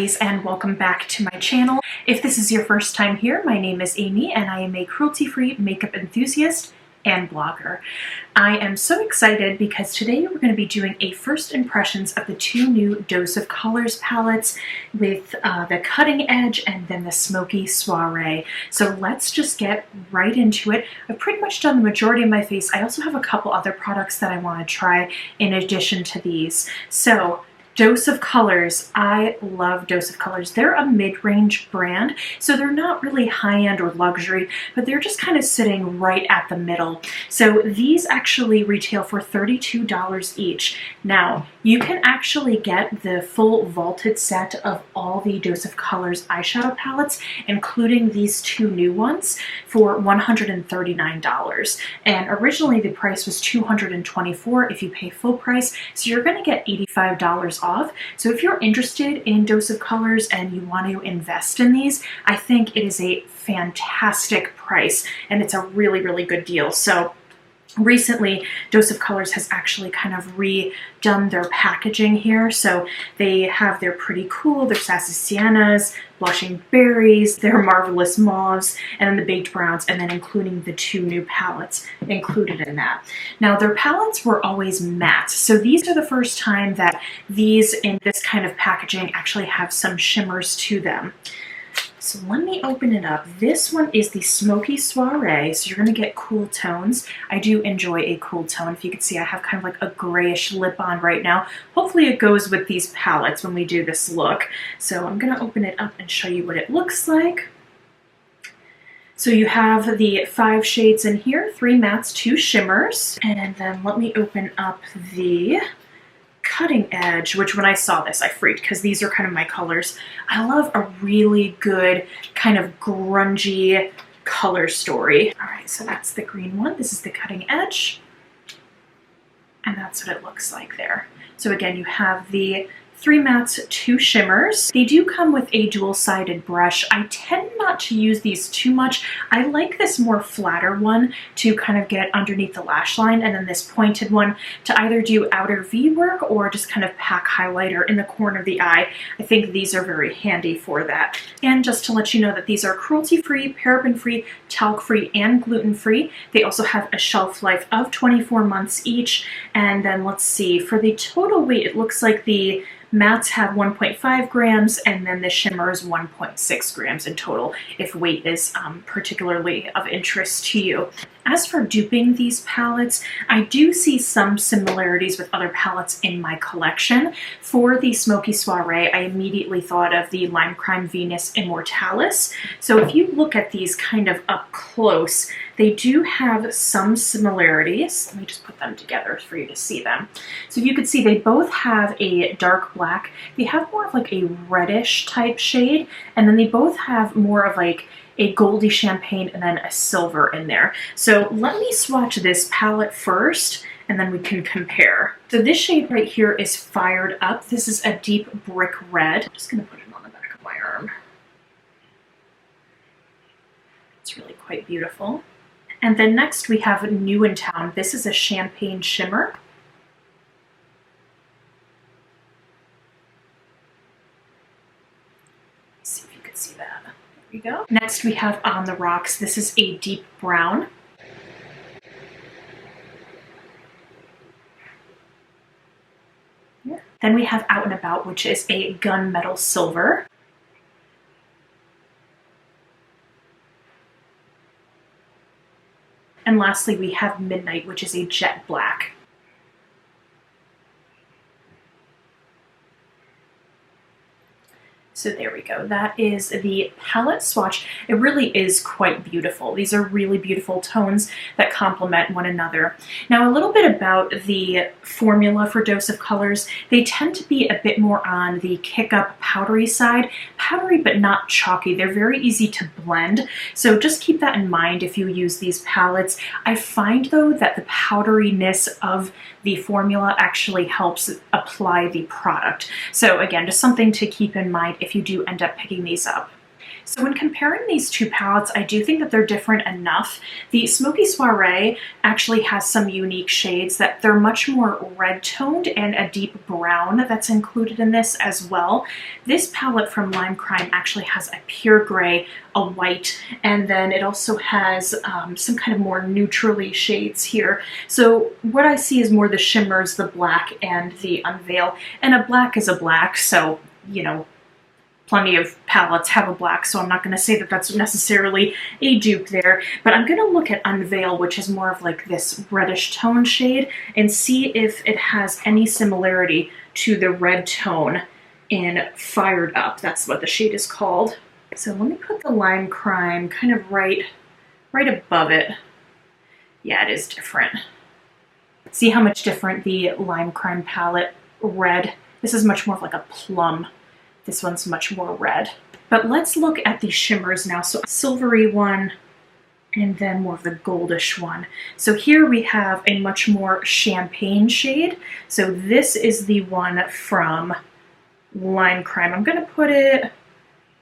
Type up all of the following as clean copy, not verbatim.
girlies, and welcome back to my channel. If this is your first time here, my name is Amy and I am a cruelty-free makeup enthusiast and blogger. I am so excited because today we're going to be doing a first impressions of the two new Dose of Colors palettes with the Cutting Edge and then the Smoky Soiree. So let's just get right into it. I've pretty much done the majority of my face. I also have a couple other products that I want to try in addition to these. So Dose of Colors. I love Dose of Colors. They're a mid-range brand, so they're not really high-end or luxury, but they're just kind of sitting right at the middle. So these actually retail for $32 each. Now, you can actually get the full vaulted set of all the Dose of Colors eyeshadow palettes, including these two new ones, for $139. And originally the price was $224 if you pay full price, so you're going to get $85 off. So if you're interested in Dose of Colors and you want to invest in these, I think it is a fantastic price and it's a really, really good deal. So recently, Dose of Colors has actually kind of redone their packaging here. So they have their Pretty Cool, their Sassy Siennas, Blushing Berries, their Marvelous Mauves, and then the Baked Browns, and then including the two new palettes included in that. Now, their palettes were always matte. So these are the first time that these in this kind of packaging actually have some shimmers to them. So let me open it up. This one is the Smoky Soiree, so you're going to get cool tones. I do enjoy a cool tone. If you can see, I have kind of like a grayish lip on right now. Hopefully it goes with these palettes when we do this look. So I'm going to open it up and show you what it looks like. So you have the 5 shades in here, 3 mattes, 2 shimmers. And then let me open up the Cutting Edge, which when I saw this, I freaked because these are kind of my colors. I love a really good kind of grungy color story. All right, so that's the green one. This is the Cutting Edge. And that's what it looks like there. So again, you have the 3 mattes, 2 shimmers. They do come with a dual-sided brush. I tend not to use these too much. I like this more flatter one to kind of get underneath the lash line, and then this pointed one to either do outer V work or just kind of pack highlighter in the corner of the eye. I think these are very handy for that. And just to let you know that these are cruelty-free, paraben-free, talc-free, and gluten-free. They also have a shelf life of 24 months each. And then let's see, for the total weight, it looks like the mattes have 1.5 grams and then the shimmer is 1.6 grams in total, if weight is particularly of interest to you. As for duping these palettes, I do see some similarities with other palettes in my collection. For the Smoky Soiree, I immediately thought of the Lime Crime Venus Immortalis. So if you look at these kind of up close, they do have some similarities. Let me just put them together for you to see them. So if you could see, they both have a dark black. They have more of like a reddish type shade, and then they both have more of like a goldy champagne and then a silver in there. So let me swatch this palette first and then we can compare. So this shade right here is Fired Up. This is a deep brick red. I'm just gonna put it on the back of my arm. It's really quite beautiful. And then next we have New in Town. This is a champagne shimmer. Let's see if you can see that. There we go. Next we have On the Rocks. This is a deep brown. Yeah. Then we have Out and About, which is a gunmetal silver. And lastly, we have Midnight, which is a jet black. So there we go. That is the palette swatch. It really is quite beautiful. These are really beautiful tones that complement one another. Now, a little bit about the formula for Dose of Colors. They tend to be a bit more on the kick-up powdery side. Powdery, but not chalky. They're very easy to blend. So just keep that in mind if you use these palettes. I find, though, that the powderiness of the formula actually helps apply the product. So again, just something to keep in mind if you do end up picking these up. So when comparing these two palettes, I do think that they're different enough. The Smoky Soiree actually has some unique shades that they're much more red toned and a deep brown that's included in this as well. This palette from Lime Crime actually has a pure gray, a white, and then it also has some kind of more neutrally shades here. So what I see is more the shimmers, the black, and the unveil. And a black is a black, so, you know, plenty of palettes have a black, so I'm not going to say that that's necessarily a dupe there, but I'm going to look at Unveil, which is more of like this reddish tone shade, and see if it has any similarity to the red tone in Fired Up. That's what the shade is called. So let me put the Lime Crime kind of right above it. Yeah, it is different. See how much different the Lime Crime palette red. This is much more of like a plum. This one's much more red. But let's look at the shimmers now. So a silvery one and then more of the goldish one. So here we have a much more champagne shade. So this is the one from Lime Crime. I'm gonna put it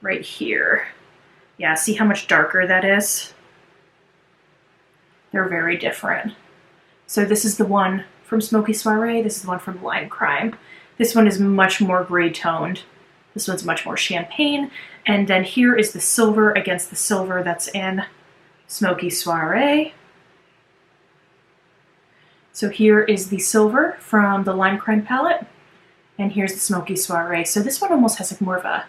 right here. Yeah, see how much darker that is? They're very different. So this is the one from Smoky Soiree. This is the one from Lime Crime. This one is much more gray toned. This one's much more champagne. And then here is the silver against the silver that's in Smoky Soiree. So here is the silver from the Lime Crime palette. And here's the Smoky Soiree. So this one almost has like more of a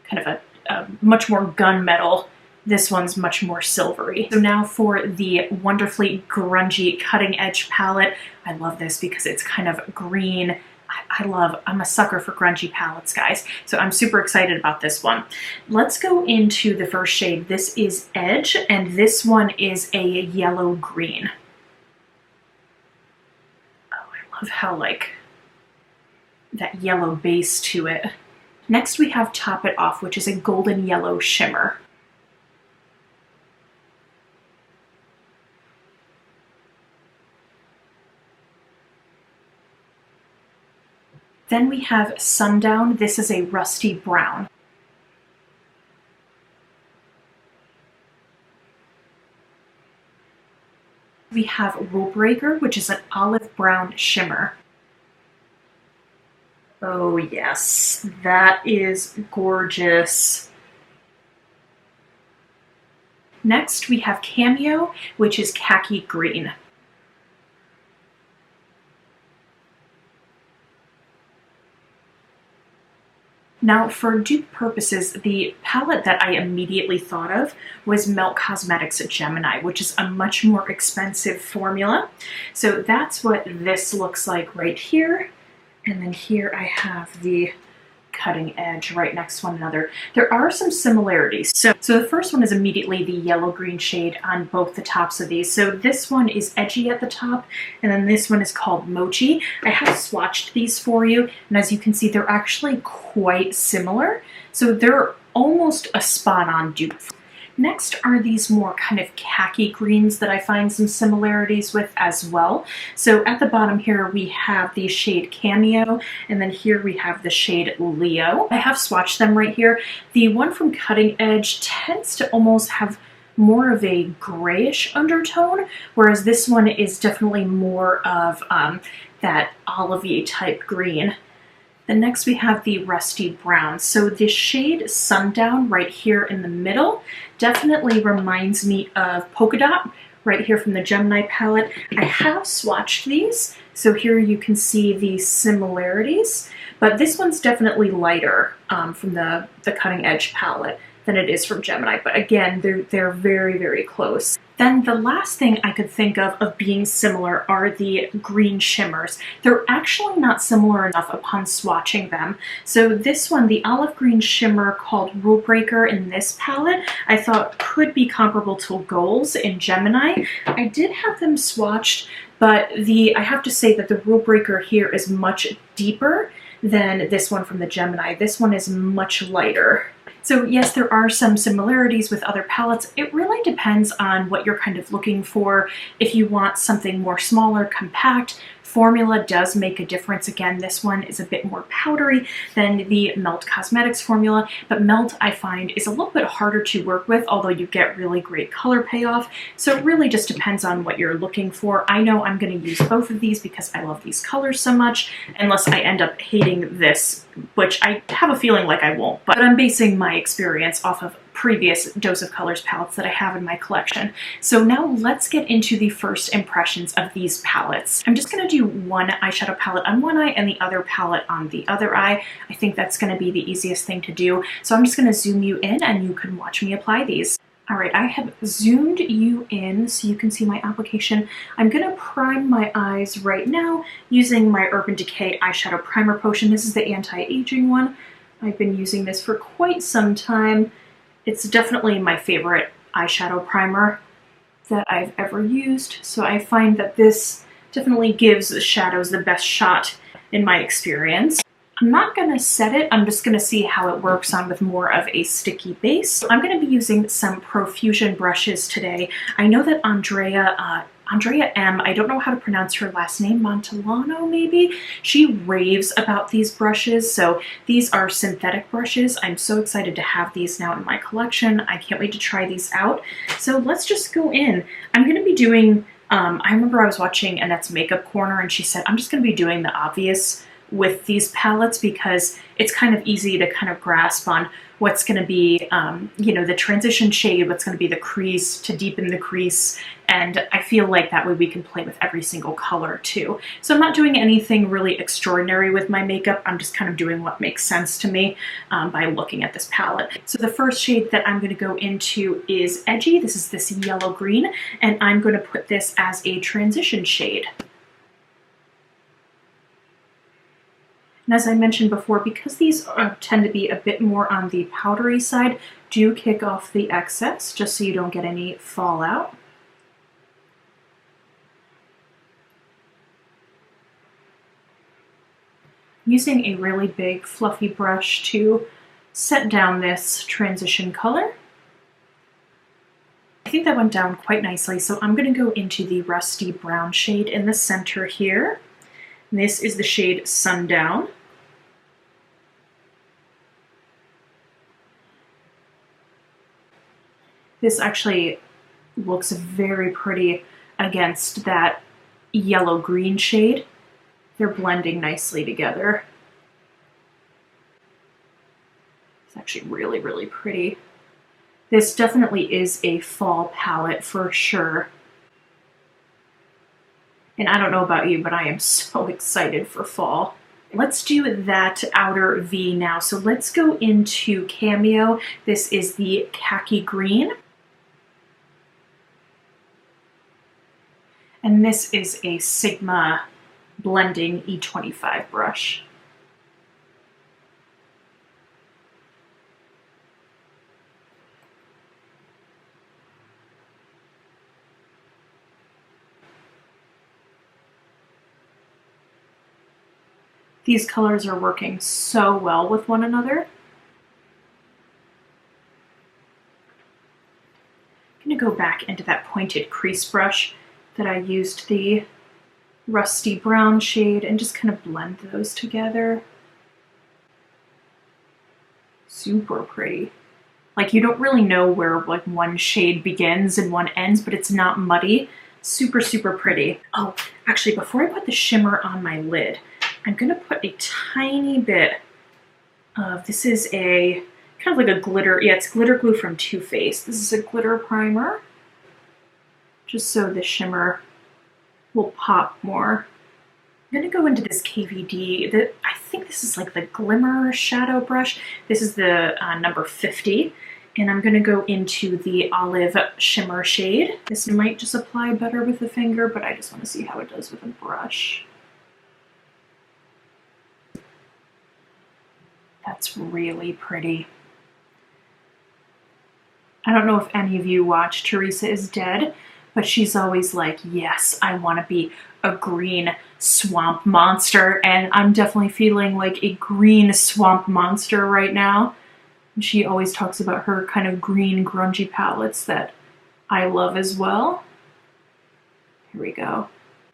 kind of a much more gunmetal. This one's much more silvery. So now for the wonderfully grungy cutting edge palette. I love this because it's kind of green. I'm a sucker for grungy palettes, guys. So I'm super excited about this one. Let's go into the first shade. This is Edge, and this one is a yellow green. Oh, I love how like that yellow base to it. Next we have Top It Off, which is a golden yellow shimmer. Then we have Sundown. This is a rusty brown. We have Rule Breaker, which is an olive brown shimmer. Oh yes, that is gorgeous. Next we have Cameo, which is khaki green. Now for dupe purposes, the palette that I immediately thought of was Melt Cosmetics Gemini, which is a much more expensive formula. So that's what this looks like right here. And then here I have the cutting edge right next to one another. There are some similarities. So the first one is immediately the yellow-green shade on both the tops of these. So this one is Edgy at the top, and then this one is called Mochi. I have swatched these for you, and as you can see, they're actually quite similar. So they're almost a spot-on dupe. Next are these more kind of khaki greens that I find some similarities with as well. So at the bottom here we have the shade Cameo, and then here we have the shade Leo. I have swatched them right here. The one from Cutting Edge tends to almost have more of a grayish undertone, whereas this one is definitely more of that olivey type green. Then next we have the Rusty Brown. So the shade Sundown right here in the middle definitely reminds me of Polka Dot right here from the Gemini palette. I have swatched these, so here you can see the similarities, but this one's definitely lighter from the Cutting Edge palette than it is from Gemini, but again, they're very, very close. Then the last thing I could think of being similar are the green shimmers. They're actually not similar enough upon swatching them. So this one, the olive green shimmer called Rule Breaker in this palette, I thought could be comparable to Goals in Gemini. I did have them swatched, but I have to say that the Rule Breaker here is much deeper than this one from the Gemini. This one is much lighter. So yes, there are some similarities with other palettes. It really depends on what you're kind of looking for. If you want something more smaller, compact, formula does make a difference. Again, this one is a bit more powdery than the Melt Cosmetics formula, but Melt I find is a little bit harder to work with, although you get really great color payoff. So it really just depends on what you're looking for. I know I'm going to use both of these because I love these colors so much, unless I end up hating this, which I have a feeling like I won't, but I'm basing my experience off of previous Dose of Colors palettes that I have in my collection. So now let's get into the first impressions of these palettes. I'm just going to do one eyeshadow palette on one eye and the other palette on the other eye. I think that's going to be the easiest thing to do. So I'm just going to zoom you in and you can watch me apply these. All right, I have zoomed you in so you can see my application. I'm going to prime my eyes right now using my Urban Decay eyeshadow primer potion. This is the anti-aging one. I've been using this for quite some time. It's definitely my favorite eyeshadow primer that I've ever used, so I find that this definitely gives the shadows the best shot in my experience. I'm not going to set it, I'm just going to see how it works on with more of a sticky base. So I'm going to be using some Profusion brushes today. I know that Andrea M, I don't know how to pronounce her last name, Montellano maybe? She raves about these brushes, so these are synthetic brushes. I'm so excited to have these now in my collection. I can't wait to try these out. So let's just go in. I'm going to be doing, I remember I was watching Annette's Makeup Corner and she said, I'm just going to be doing the obvious with these palettes because it's kind of easy to kind of grasp on what's going to be, you know, the transition shade, what's going to be the crease to deepen the crease. And I feel like that way we can play with every single color too. So I'm not doing anything really extraordinary with my makeup. I'm just kind of doing what makes sense to me by looking at this palette. So the first shade that I'm going to go into is Edgy. This is this yellow green, and I'm going to put this as a transition shade. And as I mentioned before, because these tend to be a bit more on the powdery side, do kick off the excess just so you don't get any fallout. Using a really big fluffy brush to set down this transition color. I think that went down quite nicely, so I'm going to go into the rusty brown shade in the center here. This is the shade Sundown. This actually looks very pretty against that yellow-green shade. They're blending nicely together. It's actually really, really pretty. This definitely is a fall palette for sure. And I don't know about you, but I am so excited for fall. Let's do that outer V now. So let's go into Cameo. This is the khaki green. And this is a Sigma blending E25 brush. These colors are working so well with one another. I'm going to go back into that pointed crease brush that I used the rusty brown shade and just kind of blend those together. Super pretty. Like you don't really know where like one shade begins and one ends, but it's not muddy. Super, super pretty. Oh, actually before I put the shimmer on my lid, I'm gonna put a tiny bit of, this is a kind of like a glitter, yeah, it's glitter glue from Too Faced. This is a glitter primer, just so the shimmer will pop more. I'm gonna go into this KVD, I think this is like the Glimmer Shadow brush. This is the number 50. And I'm gonna go into the Olive Shimmer shade. This might just apply better with the finger, but I just wanna see how it does with a brush. That's really pretty. I don't know if any of you watch Teresa is Dead, but she's always like, yes, I want to be a green swamp monster, and I'm definitely feeling like a green swamp monster right now. And she always talks about her kind of green grungy palettes that I love as well. Here we go.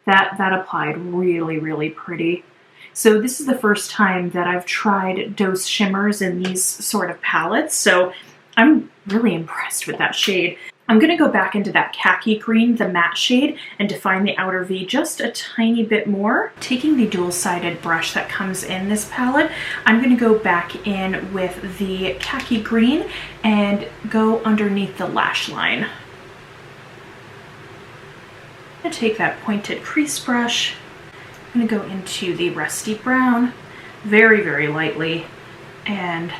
That applied really, really pretty. So this is the first time that I've tried Dose shimmers in these sort of palettes, so I'm really impressed with that shade. I'm going to go back into that khaki green, the matte shade, and define the outer V just a tiny bit more. Taking the dual-sided brush that comes in this palette, I'm going to go back in with the khaki green and go underneath the lash line. I'm going to take that pointed crease brush. I'm going to go into the rusty brown very, very lightly and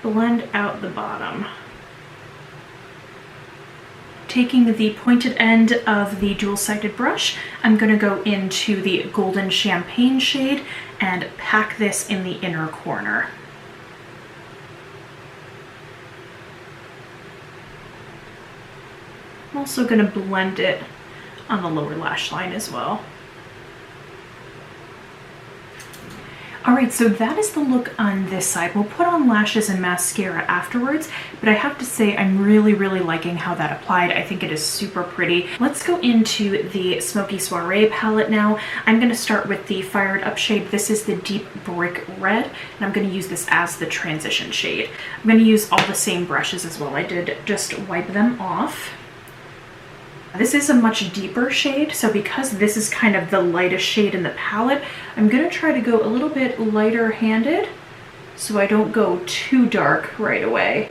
blend out the bottom. Taking the pointed end of the dual-sided brush, I'm going to go into the golden champagne shade and pack this in the inner corner. I'm also going to blend it on the lower lash line as well. Alright, so that is the look on this side. We'll put on lashes and mascara afterwards, but I have to say I'm really, really liking how that applied. I think it is super pretty. Let's go into the Smoky Soiree palette now. I'm going to start with the Fired Up shade. This is the Deep Brick Red, and I'm going to use this as the transition shade. I'm going to use all the same brushes as well. I did just wipe them off. This is a much deeper shade, so because this is kind of the lightest shade in the palette, I'm going to try to go a little bit lighter handed so I don't go too dark right away,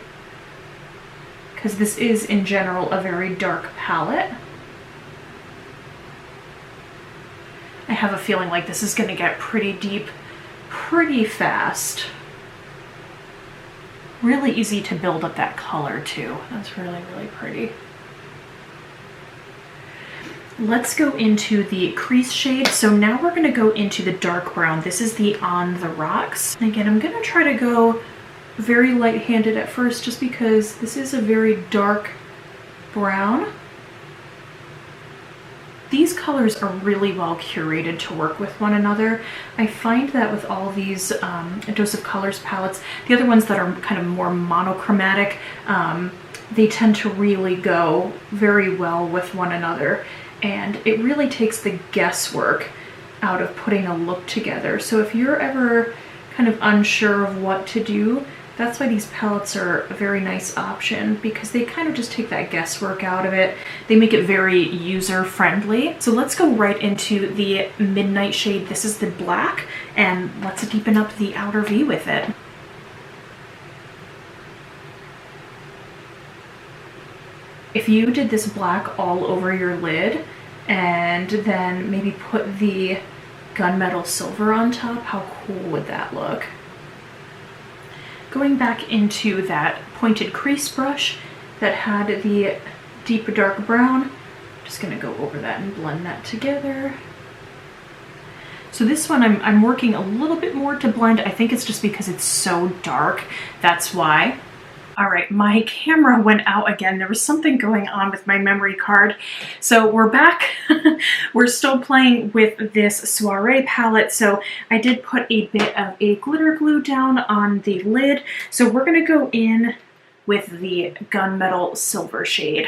because this is in general a very dark palette. I have a feeling like this is going to get pretty deep pretty fast. Really easy to build up that color too. That's really, really pretty. Let's go into the crease shade. So now we're going to go into the dark brown. This is the On the Rocks. And again, I'm going to try to go very light-handed at first just because this is a very dark brown. These colors are really well curated to work with one another. I find that with all these Dose of Colors palettes, the other ones that are kind of more monochromatic, they tend to really go very well with one another. And it really takes the guesswork out of putting a look together. So if you're ever kind of unsure of what to do, that's why these palettes are a very nice option, because they kind of just take that guesswork out of it. They make it very user-friendly. So let's go right into the Midnight shade. This is the black, and let's deepen up the outer V with it. If you did this black all over your lid and then maybe put the gunmetal silver on top, how cool would that look? Going back into that pointed crease brush that had the deep dark brown, just gonna go over that and blend that together. So this one I'm working a little bit more to blend. I think it's just because it's so dark, that's why. All right, my camera went out again. There was something going on with my memory card. So we're back. We're still playing with this Soiree palette. So I did put a bit of a glitter glue down on the lid. So we're gonna go in with the gunmetal silver shade.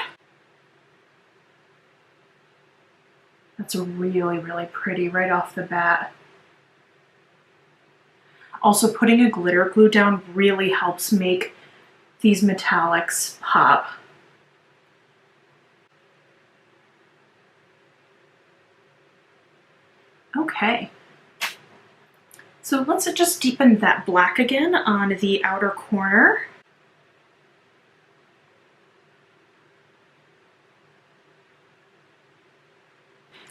That's really, really pretty right off the bat. Also, putting a glitter glue down really helps make these metallics pop. Okay. So let's just deepen that black again on the outer corner.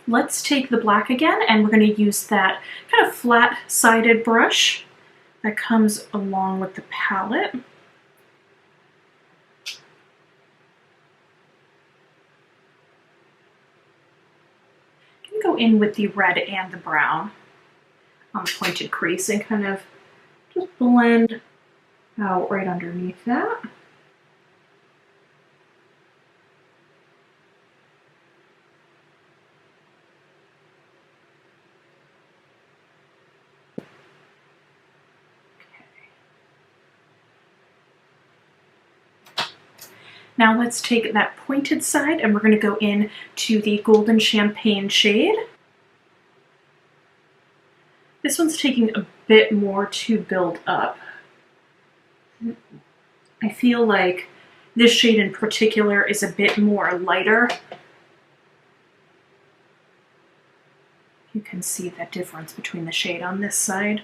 Let's take the black again, and we're going to use that kind of flat-sided brush that comes along with the palette. Go in with the red and the brown on the pointed crease and kind of just blend out right underneath that. Now let's take that pointed side and we're going to go in to the Golden Champagne shade. This one's taking a bit more to build up. I feel like this shade in particular is a bit more lighter. You can see the difference between the shade on this side.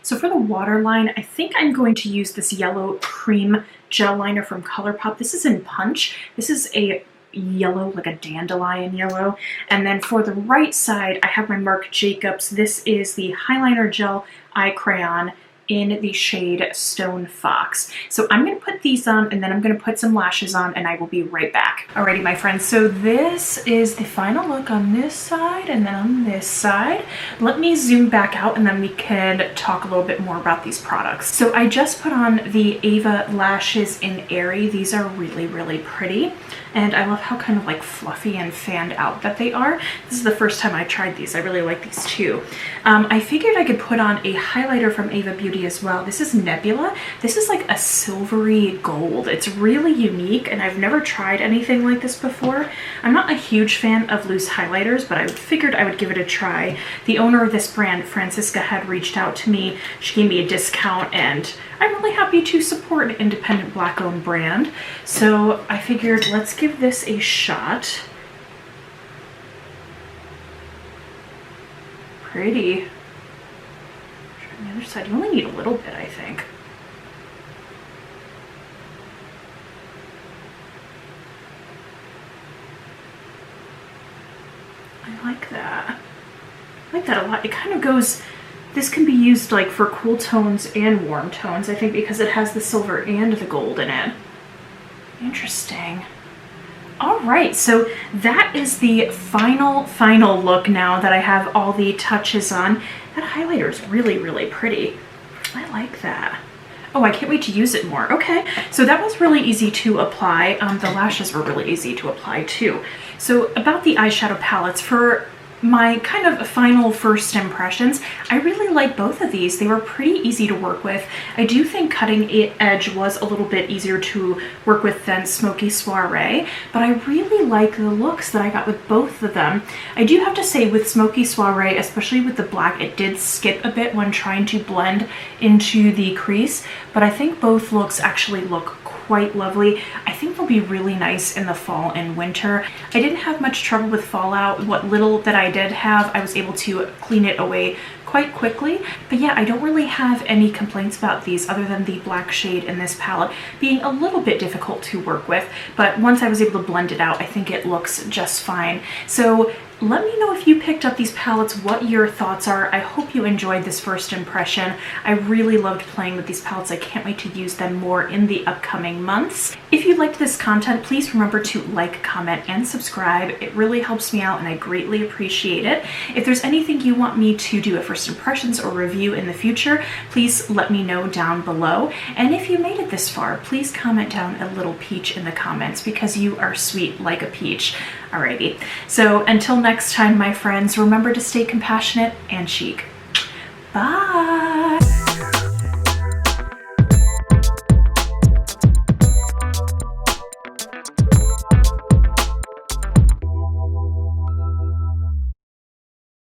So for the waterline, I think I'm going to use this yellow cream gel liner from Colourpop. This is in Punch. This is a yellow, like a dandelion yellow. And then for the right side, I have my Marc Jacobs. This is the Highliner Gel Eye Crayon in the shade Stone Fox. So I'm going to put these on and then I'm going to put some lashes on and I will be right back. Alrighty, my friends, so this is the final look on this side and then on this side. Let me zoom back out and then we can talk a little bit more about these products. So I just put on the Aeva lashes in Airy. These are really, really pretty. And I love how kind of like fluffy and fanned out that they are. This is the first time I tried these. I really like these too. I figured I could put on a highlighter from Aeva Beauty as well. This is Nebula. This is like a silvery gold. It's really unique and I've never tried anything like this before. I'm not a huge fan of loose highlighters, but I figured I would give it a try. The owner of this brand, Francisca, had reached out to me. She gave me a discount and I'm really happy to support an independent Black-owned brand. So I figured let's give this a shot. Pretty. Try the other side. You only need a little bit, I think. I like that. I like that a lot. It kind of goes, this can be used like for cool tones and warm tones, I think, because it has the silver and the gold in it. Interesting. All right, so that is the final look now that I have all the touches on. That highlighter is really, really pretty. I like that. Oh, I can't wait to use it more. Okay, so that was really easy to apply. The lashes were really easy to apply too. So about the eyeshadow palettes, for my kind of final first impressions, I really like both of these. They were pretty easy to work with. I do think Cutting Edge was a little bit easier to work with than Smoky Soiree, but I really like the looks that I got with both of them. I do have to say with Smoky Soiree, especially with the black, it did skip a bit when trying to blend into the crease, but I think both looks actually look quite lovely. I think they'll be really nice in the fall and winter. I didn't have much trouble with fallout. What little that I did have, I was able to clean it away quite quickly. But yeah, I don't really have any complaints about these other than the black shade in this palette being a little bit difficult to work with. But once I was able to blend it out, I think it looks just fine. So let me know if you picked up these palettes, what your thoughts are. I hope you enjoyed this first impression. I really loved playing with these palettes. I can't wait to use them more in the upcoming months. If you liked this content, please remember to like, comment, and subscribe. It really helps me out and I greatly appreciate it. If there's anything you want me to do at first impressions or review in the future, please let me know down below. And if you made it this far, please comment down a little peach in the comments because you are sweet like a peach. Alrighty, so until next time, my friends, remember to stay compassionate and chic. Bye!